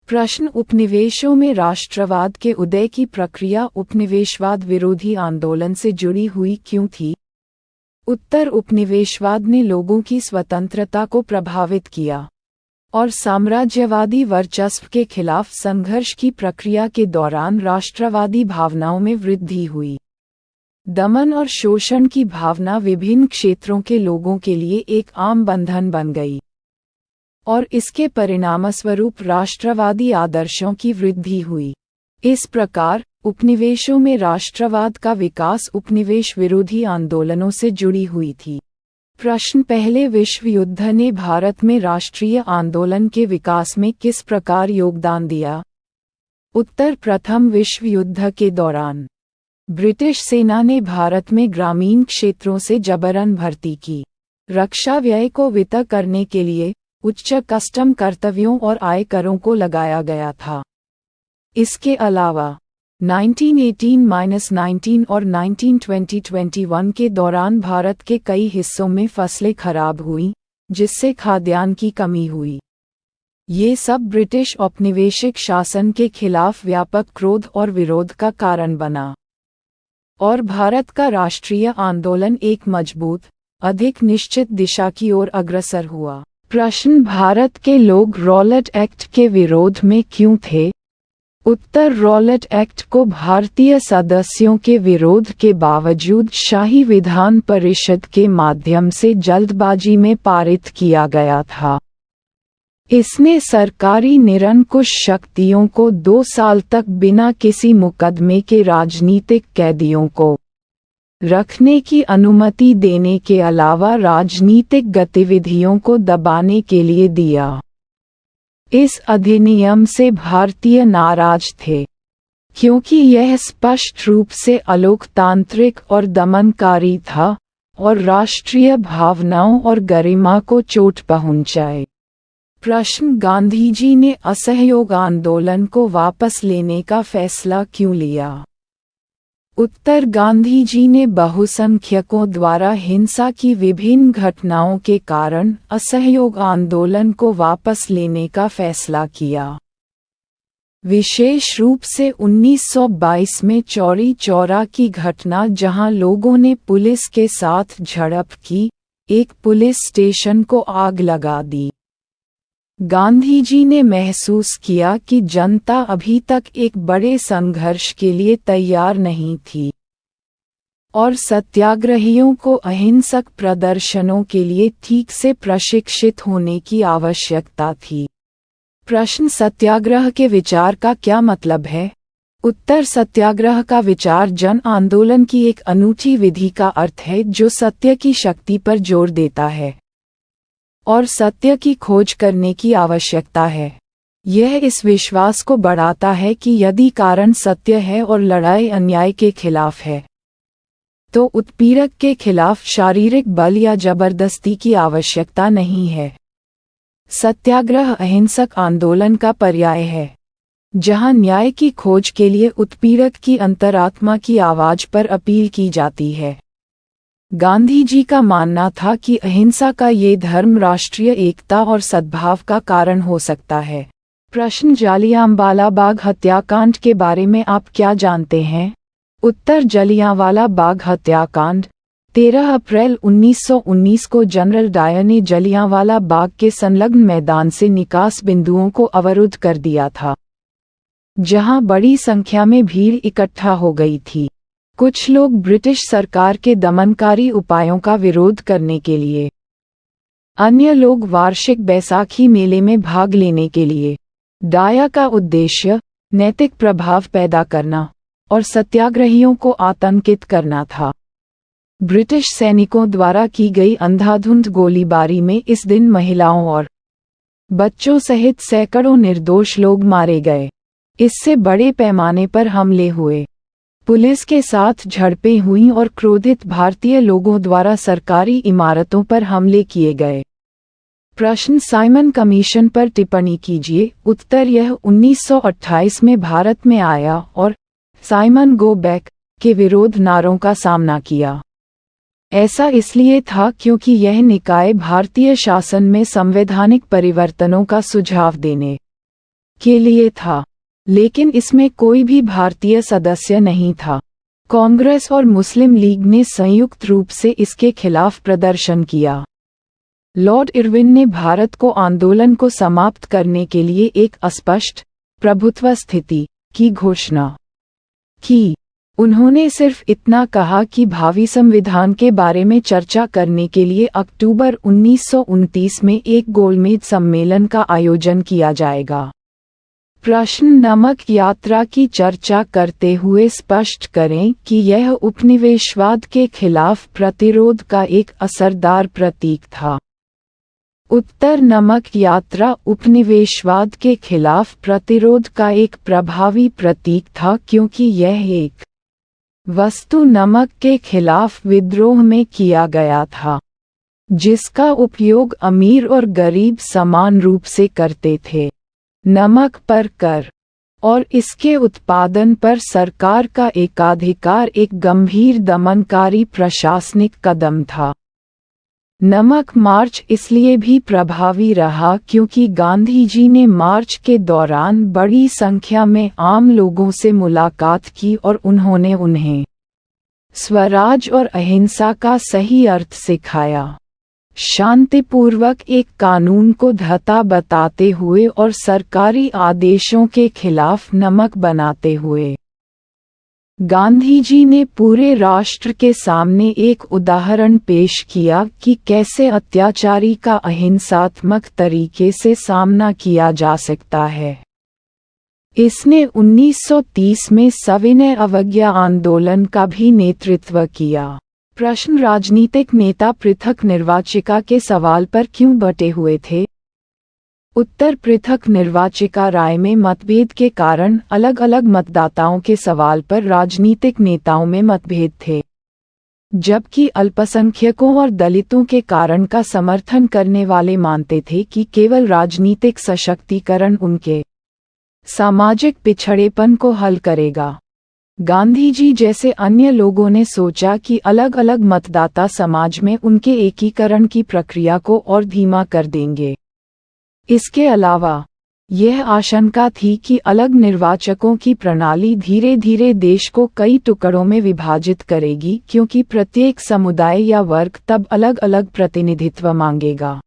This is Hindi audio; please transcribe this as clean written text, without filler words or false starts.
प्रश्न उपनिवेशों में राष्ट्रवाद के उदय की प्रक्रिया उपनिवेशवाद विरोधी आंदोलन से जुड़ी हुई क्यों थी? उत्तर, उपनिवेशवाद ने लोगों की स्वतंत्रता को प्रभावित किया और साम्राज्यवादी वर्चस्व के खिलाफ संघर्ष की प्रक्रिया के दौरान राष्ट्रवादी भावनाओं में वृद्धि हुई। दमन और शोषण की भावना विभिन्न क्षेत्रों के लोगों के लिए एक आम बंधन बन गई और इसके परिणामस्वरूप राष्ट्रवादी आदर्शों की वृद्धि हुई। इस प्रकार उपनिवेशों में राष्ट्रवाद का विकास उपनिवेश विरोधी आंदोलनों से जुड़ी हुई थी। प्रश्न, पहले विश्व युद्ध ने भारत में राष्ट्रीय आंदोलन के विकास में किस प्रकार योगदान दिया? उत्तर, प्रथम विश्व युद्ध के दौरान ब्रिटिश सेना ने भारत में ग्रामीण क्षेत्रों से जबरन भर्ती की। रक्षा व्यय को वित्त करने के लिए उच्च कस्टम कर्तव्यों और आय करों को लगाया गया था। इसके अलावा 1918-19 और 1920-21 के दौरान भारत के कई हिस्सों में फसलें खराब हुईं, जिससे खाद्यान्न की कमी हुई। ये सब ब्रिटिश औपनिवेशिक शासन के खिलाफ व्यापक क्रोध और विरोध का कारण बना और भारत का राष्ट्रीय आंदोलन एक मजबूत, अधिक निश्चित दिशा की ओर अग्रसर हुआ। प्रश्न, भारत के लोग रॉलेट एक्ट के विरोध में क्यों थे? उत्तर, रॉलेट एक्ट को भारतीय सदस्यों के विरोध के बावजूद शाही विधान परिषद के माध्यम से जल्दबाजी में पारित किया गया था। इसने सरकारी निरंकुश शक्तियों को 2 साल तक बिना किसी मुकदमे के राजनीतिक कैदियों को रखने की अनुमति देने के अलावा राजनीतिक गतिविधियों को दबाने के लिए दिया। इस अधिनियम से भारतीय नाराज थे, क्योंकि यह स्पष्ट रूप से अलोकतांत्रिक और दमनकारी था और राष्ट्रीय भावनाओं और गरिमा को चोट पहुंचाए। प्रश्न, गांधीजी ने असहयोग आंदोलन को वापस लेने का फैसला क्यों लिया? उत्तर, गांधीजी ने बहुसंख्यकों द्वारा हिंसा की विभिन्न घटनाओं के कारण असहयोग आंदोलन को वापस लेने का फैसला किया। विशेष रूप से 1922 में चौरी चौरा की घटना, जहां लोगों ने पुलिस के साथ झड़प की, एक पुलिस स्टेशन को आग लगा दी। गांधीजी ने महसूस किया कि जनता अभी तक एक बड़े संघर्ष के लिए तैयार नहीं थी और सत्याग्रहियों को अहिंसक प्रदर्शनों के लिए ठीक से प्रशिक्षित होने की आवश्यकता थी। प्रश्न, सत्याग्रह के विचार का क्या मतलब है? उत्तर, सत्याग्रह का विचार जन आंदोलन की एक अनूठी विधि का अर्थ है जो सत्य की शक्ति पर जोर देता है और सत्य की खोज करने की आवश्यकता है। यह इस विश्वास को बढ़ाता है कि यदि कारण सत्य है और लड़ाई अन्याय के खिलाफ है, तो उत्पीड़क के खिलाफ शारीरिक बल या जबरदस्ती की आवश्यकता नहीं है। सत्याग्रह अहिंसक आंदोलन का पर्याय है, जहां न्याय की खोज के लिए उत्पीड़क की अंतरात्मा की आवाज पर अपील की जाती है। गांधी जी का मानना था कि अहिंसा का ये धर्म राष्ट्रीय एकता और सद्भाव का कारण हो सकता है। प्रश्न, जलियांवाला बाग हत्याकांड के बारे में आप क्या जानते हैं? उत्तर, जलियांवाला बाग हत्याकांड 13 अप्रैल 1919 को जनरल डायर ने जलियांवाला बाग के संलग्न मैदान से निकास बिंदुओं को अवरुद्ध कर दिया था, जहां बड़ी संख्या में भीड़ इकट्ठा हो गई थी। कुछ लोग ब्रिटिश सरकार के दमनकारी उपायों का विरोध करने के लिए, अन्य लोग वार्षिक बैसाखी मेले में भाग लेने के लिए। डाया का उद्देश्य नैतिक प्रभाव पैदा करना और सत्याग्रहियों को आतंकित करना था। ब्रिटिश सैनिकों द्वारा की गई अंधाधुंध गोलीबारी में इस दिन महिलाओं और बच्चों सहित सैकड़ों निर्दोष लोग मारे गए। इससे बड़े पैमाने पर हमले हुए, पुलिस के साथ झड़पें हुईं और क्रोधित भारतीय लोगों द्वारा सरकारी इमारतों पर हमले किए गए। प्रश्न, साइमन कमीशन पर टिप्पणी कीजिए। उत्तर, यह 1928 में भारत में आया और साइमन गो बैक के विरोध नारों का सामना किया। ऐसा इसलिए था क्योंकि यह निकाय भारतीय शासन में संवैधानिक परिवर्तनों का सुझाव देने के लिए था, लेकिन इसमें कोई भी भारतीय सदस्य नहीं था। कांग्रेस और मुस्लिम लीग ने संयुक्त रूप से इसके खिलाफ प्रदर्शन किया। लॉर्ड इरविन ने भारत को आंदोलन को समाप्त करने के लिए एक अस्पष्ट प्रभुत्व स्थिति की घोषणा की। उन्होंने सिर्फ इतना कहा कि भावी संविधान के बारे में चर्चा करने के लिए अक्टूबर 1929 में एक गोलमेज सम्मेलन का आयोजन किया जाएगा। प्रश्न नमक यात्रा की चर्चा करते हुए स्पष्ट करें कि यह उपनिवेशवाद के खिलाफ प्रतिरोध का एक असरदार प्रतीक था। उत्तर नमक यात्रा उपनिवेशवाद के खिलाफ प्रतिरोध का एक प्रभावी प्रतीक था क्योंकि यह एक वस्तु नमक के खिलाफ विद्रोह में किया गया था, जिसका उपयोग अमीर और गरीब समान रूप से करते थे। नमक पर कर और इसके उत्पादन पर सरकार का एकाधिकार एक गंभीर दमनकारी प्रशासनिक कदम था। नमक मार्च इसलिए भी प्रभावी रहा क्योंकि गांधी जी ने मार्च के दौरान बड़ी संख्या में आम लोगों से मुलाकात की और उन्होंने उन्हें स्वराज और अहिंसा का सही अर्थ सिखाया। शांतिपूर्वक एक कानून को धता बताते हुए और सरकारी आदेशों के खिलाफ नमक बनाते हुए, गांधी जी ने पूरे राष्ट्र के सामने एक उदाहरण पेश किया कि कैसे अत्याचारी का अहिंसात्मक तरीके से सामना किया जा सकता है। इसने 1930 में सविनय अवज्ञा आंदोलन का भी नेतृत्व किया। प्रश्न राजनीतिक नेता पृथक निर्वाचिका के सवाल पर क्यों बटे हुए थे? उत्तर पृथक निर्वाचिका राय में मतभेद के कारण अलग अलग मतदाताओं के सवाल पर राजनीतिक नेताओं में मतभेद थे, जबकि अल्पसंख्यकों और दलितों के कारण का समर्थन करने वाले मानते थे कि केवल राजनीतिक सशक्तिकरण उनके सामाजिक पिछड़ेपन को हल करेगा। गांधी जी जैसे अन्य लोगों ने सोचा कि अलग अलग मतदाता समाज में उनके एकीकरण की प्रक्रिया को और धीमा कर देंगे। इसके अलावा यह आशंका थी कि अलग निर्वाचकों की प्रणाली धीरे धीरे देश को कई टुकड़ों में विभाजित करेगी क्योंकि प्रत्येक समुदाय या वर्ग तब अलग अलग प्रतिनिधित्व मांगेगा।